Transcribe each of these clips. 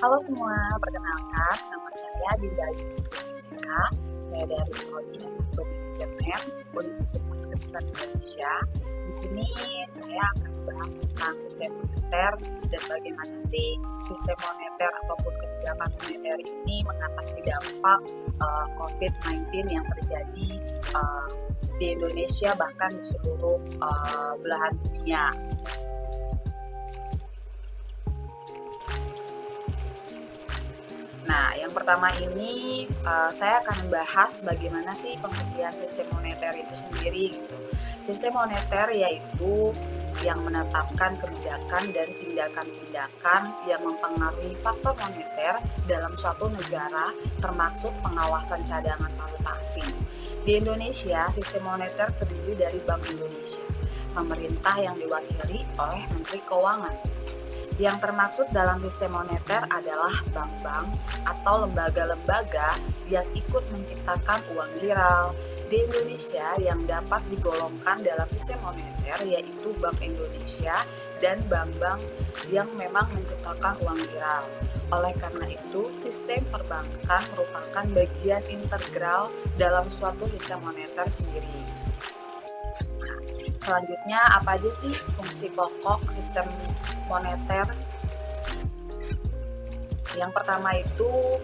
Halo semua, perkenalkan nama saya Dinda Yudhika. Saya dari Prodi S1 Manajemen Universitas Kristen Indonesia. Di sini saya akan membahas tentang sistem moneter dan bagaimana sih sistem moneter ataupun kebijakan moneter ini mengatasi dampak COVID-19 yang terjadi di Indonesia bahkan di seluruh belahan dunia. Nah, yang pertama ini saya akan membahas bagaimana sih pengertian sistem moneter itu sendiri gitu. Sistem moneter yaitu yang menetapkan kebijakan dan tindakan-tindakan yang mempengaruhi faktor moneter dalam suatu negara termasuk pengawasan cadangan valuta asing. Di Indonesia, sistem moneter terdiri dari Bank Indonesia, pemerintah yang diwakili oleh Menteri Keuangan. Yang termaksud dalam sistem moneter adalah bank-bank atau lembaga-lembaga yang ikut menciptakan uang liral di Indonesia yang dapat digolongkan dalam sistem moneter yaitu Bank Indonesia dan bank-bank yang memang menciptakan uang liral. Oleh karena itu, sistem perbankan merupakan bagian integral dalam suatu sistem moneter sendiri. Selanjutnya, apa aja sih fungsi pokok sistem moneter? Yang pertama itu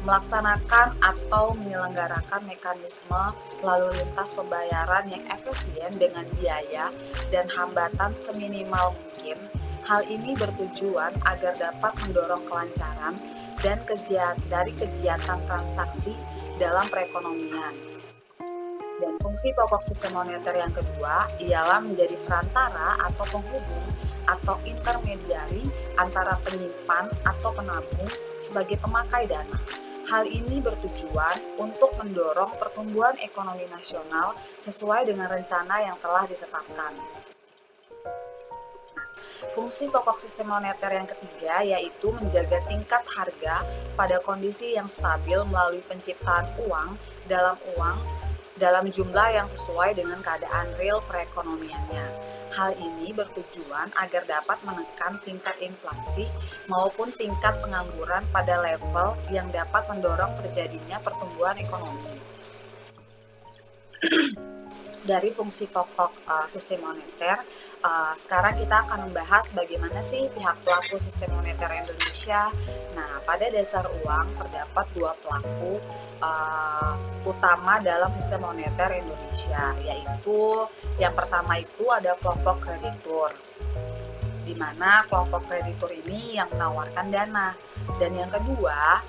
melaksanakan atau menyelenggarakan mekanisme lalu lintas pembayaran yang efisien dengan biaya dan hambatan seminimal mungkin. Hal ini bertujuan agar dapat mendorong kelancaran dan kegiatan transaksi dalam perekonomian. Dan fungsi pokok sistem moneter yang kedua ialah menjadi perantara atau penghubung atau intermediari antara penyimpan atau penabung sebagai pemakai dana. Hal ini bertujuan untuk mendorong pertumbuhan ekonomi nasional sesuai dengan rencana yang telah ditetapkan. Fungsi pokok sistem moneter yang ketiga yaitu menjaga tingkat harga pada kondisi yang stabil melalui penciptaan uang dalam jumlah yang sesuai dengan keadaan real perekonomiannya. Hal ini bertujuan agar dapat menekan tingkat inflasi maupun tingkat pengangguran pada level yang dapat mendorong terjadinya pertumbuhan ekonomi. Dari fungsi pokok sistem moneter, sekarang kita akan membahas bagaimana sih pihak pelaku sistem moneter Indonesia. Nah, pada dasar uang terdapat dua pelaku utama dalam sistem moneter Indonesia, yaitu yang pertama itu ada kelompok kreditur, di mana kelompok kreditur ini yang menawarkan dana, dan yang kedua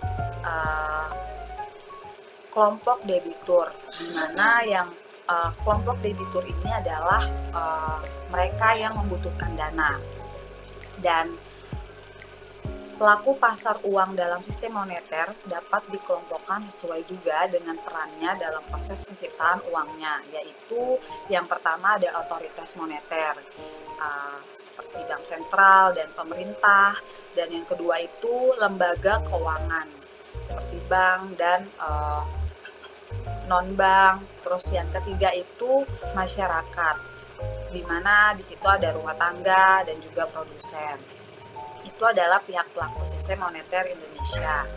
kelompok debitur, di mana yang kelompok debitur ini adalah mereka yang membutuhkan dana. Dan pelaku pasar uang dalam sistem moneter dapat dikelompokkan sesuai juga dengan perannya dalam proses penciptaan uangnya, yaitu yang pertama ada otoritas moneter seperti bank sentral dan pemerintah, dan yang kedua itu lembaga keuangan seperti bank dan non-bank. Terus yang ketiga itu masyarakat, di mana di situ ada rumah tangga dan juga produsen. Itu adalah pihak pelaku sistem moneter Indonesia.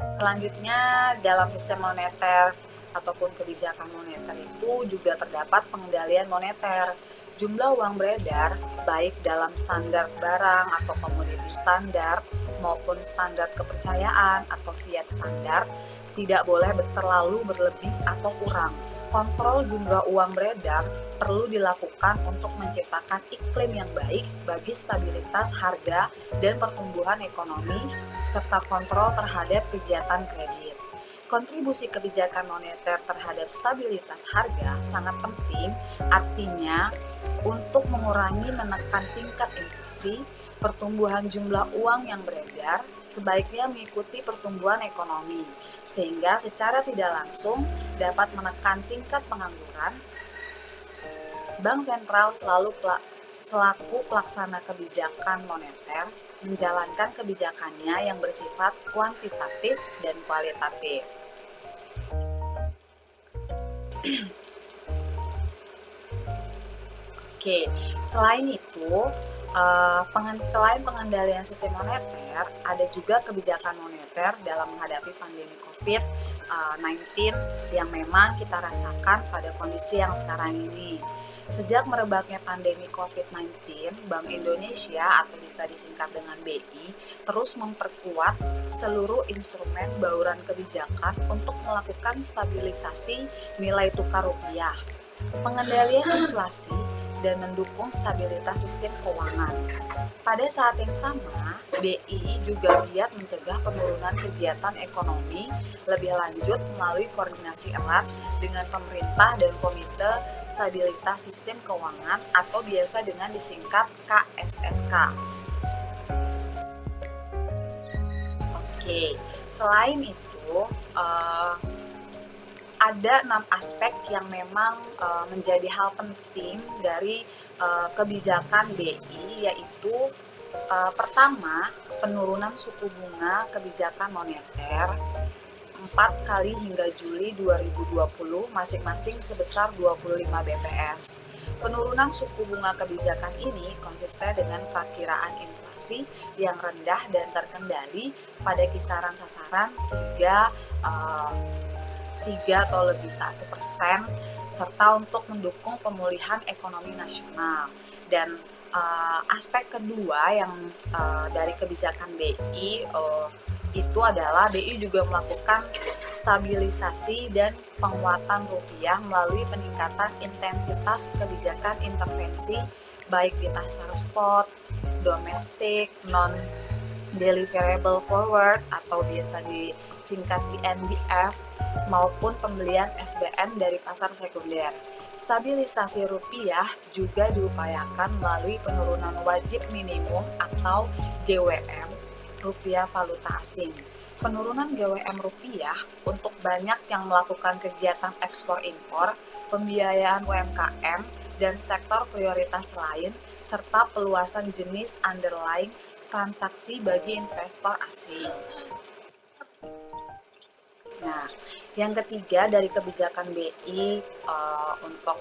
Selanjutnya, dalam sistem moneter ataupun kebijakan moneter itu juga terdapat pengendalian moneter. Jumlah uang beredar, baik dalam standar barang atau komoditi standar maupun standar kepercayaan atau fiat standar, tidak boleh terlalu berlebih atau kurang. Kontrol jumlah uang beredar perlu dilakukan untuk menciptakan iklim yang baik bagi stabilitas harga dan pertumbuhan ekonomi, serta kontrol terhadap kegiatan kredit. Kontribusi kebijakan moneter terhadap stabilitas harga sangat penting, artinya untuk mengurangi menekan tingkat inflasi, pertumbuhan jumlah uang yang beredar sebaiknya mengikuti pertumbuhan ekonomi, sehingga secara tidak langsung dapat menekan tingkat pengangguran. Bank sentral selaku pelaksana kebijakan moneter menjalankan kebijakannya yang bersifat kuantitatif dan kualitatif. Oke, selain itu Selain pengendalian sistem moneter, ada juga kebijakan moneter dalam menghadapi pandemi COVID-19 yang memang kita rasakan pada kondisi yang sekarang ini. Sejak merebaknya pandemi COVID-19, Bank Indonesia atau bisa disingkat dengan BI terus memperkuat seluruh instrumen bauran kebijakan untuk melakukan stabilisasi nilai tukar rupiah, pengendalian inflasi, dan mendukung stabilitas sistem keuangan. Pada saat yang sama, BI juga giat mencegah penurunan kegiatan ekonomi lebih lanjut melalui koordinasi erat dengan pemerintah dan Komite Stabilitas Sistem Keuangan atau biasa dengan disingkat KSSK. Oke, selain itu ada 6 aspek yang memang menjadi hal penting dari kebijakan BI, yaitu pertama, penurunan suku bunga kebijakan moneter 4 kali hingga Juli 2020 masing-masing sebesar 25 BPS. Penurunan suku bunga kebijakan ini konsisten dengan perakiraan inflasi yang rendah dan terkendali pada kisaran sasaran 3 atau lebih 1%, serta untuk mendukung pemulihan ekonomi nasional. Dan aspek kedua yang dari kebijakan BI itu adalah BI juga melakukan stabilisasi dan penguatan rupiah melalui peningkatan intensitas kebijakan intervensi baik di pasar spot, domestik, non-deliverable forward atau biasa disingkat NDF, maupun pembelian SBN dari pasar sekunder. Stabilisasi rupiah juga diupayakan melalui penurunan wajib minimum atau GWM rupiah valuta asing. Penurunan GWM rupiah untuk banyak yang melakukan kegiatan ekspor impor, pembiayaan UMKM, dan sektor prioritas lain, serta peluasan jenis underlying transaksi bagi investor asing. Nah, yang ketiga dari kebijakan BI untuk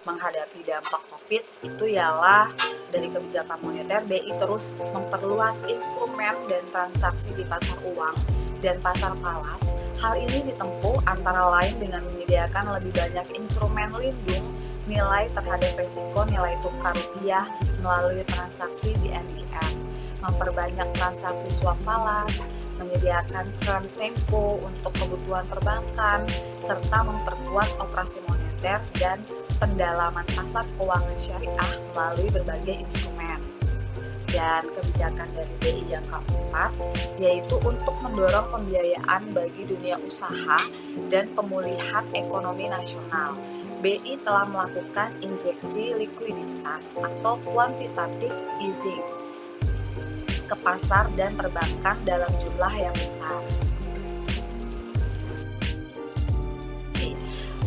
menghadapi dampak COVID itu ialah dari kebijakan moneter, BI terus memperluas instrumen dan transaksi di pasar uang dan pasar falas. Hal ini ditempuh antara lain dengan menyediakan lebih banyak instrumen lindung nilai terhadap risiko nilai tukar rupiah melalui transaksi di NDF, memperbanyak transaksi swap falas, menyediakan term tempo untuk kebutuhan perbankan, serta memperkuat operasi moneter dan pendalaman pasar keuangan syariah melalui berbagai instrumen. Dan kebijakan dari BI yang keempat yaitu untuk mendorong pembiayaan bagi dunia usaha dan pemulihan ekonomi nasional. BI telah melakukan injeksi likuiditas atau quantitative easing ke pasar dan perbankan dalam jumlah yang besar.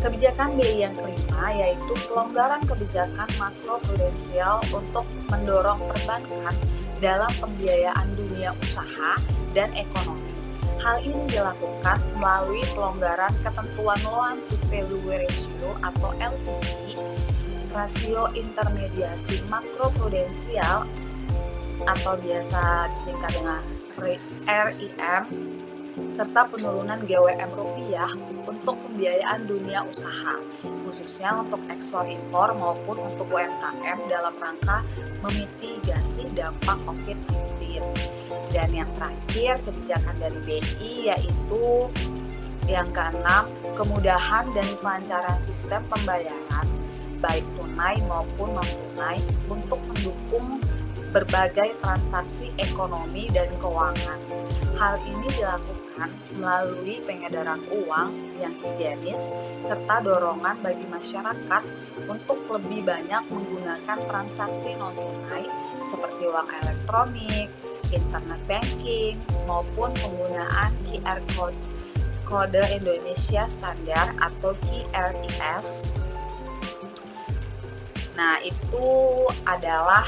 Kebijakan BI yang kelima yaitu pelonggaran kebijakan makroprudensial untuk mendorong perbankan dalam pembiayaan dunia usaha dan ekonomi. Hal ini dilakukan melalui pelonggaran ketentuan loan to value ratio atau LTV, rasio intermediasi makroprudensial atau biasa disingkat dengan RIM, serta penurunan GWM rupiah untuk pembiayaan dunia usaha, khususnya untuk ekspor impor maupun untuk UMKM dalam rangka memitigasi dampak COVID-19. Dan yang terakhir, kebijakan dari BI yaitu yang keenam, kemudahan dan kelancaran sistem pembayaran baik tunai maupun non-tunai untuk mendukung berbagai transaksi ekonomi dan keuangan. Hal ini dilakukan melalui pengedaran uang yang higienis serta dorongan bagi masyarakat untuk lebih banyak menggunakan transaksi non-tunai seperti uang elektronik, internet banking, maupun penggunaan QR Code, Kode Indonesia Standar atau QRIS. Nah, itu adalah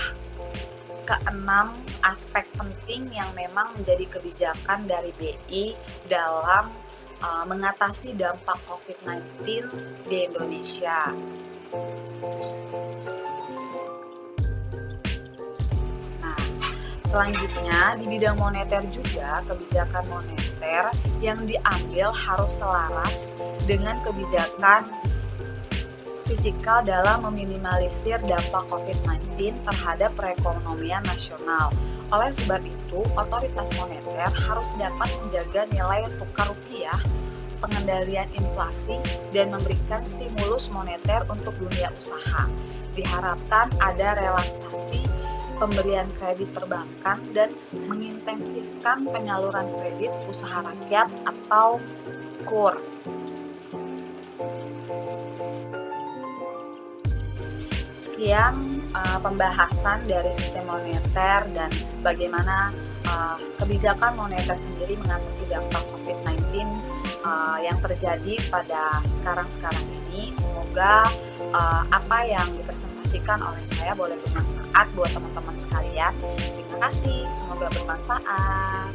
keenam aspek penting yang memang menjadi kebijakan dari BI dalam mengatasi dampak COVID-19 di Indonesia. Selanjutnya, di bidang moneter juga, kebijakan moneter yang diambil harus selaras dengan kebijakan fiskal dalam meminimalisir dampak COVID-19 terhadap perekonomian nasional. Oleh sebab itu, otoritas moneter harus dapat menjaga nilai tukar rupiah, pengendalian inflasi, dan memberikan stimulus moneter untuk dunia usaha. Diharapkan ada relaksasi pemberian kredit perbankan dan mengintensifkan penyaluran kredit usaha rakyat atau KUR. Sekian pembahasan dari sistem moneter dan bagaimana kebijakan moneter sendiri mengatasi dampak COVID-19 yang terjadi pada sekarang ini. Semoga apa yang dipresentasikan oleh saya boleh bermanfaat buat teman-teman sekalian. Terima kasih, semoga bermanfaat.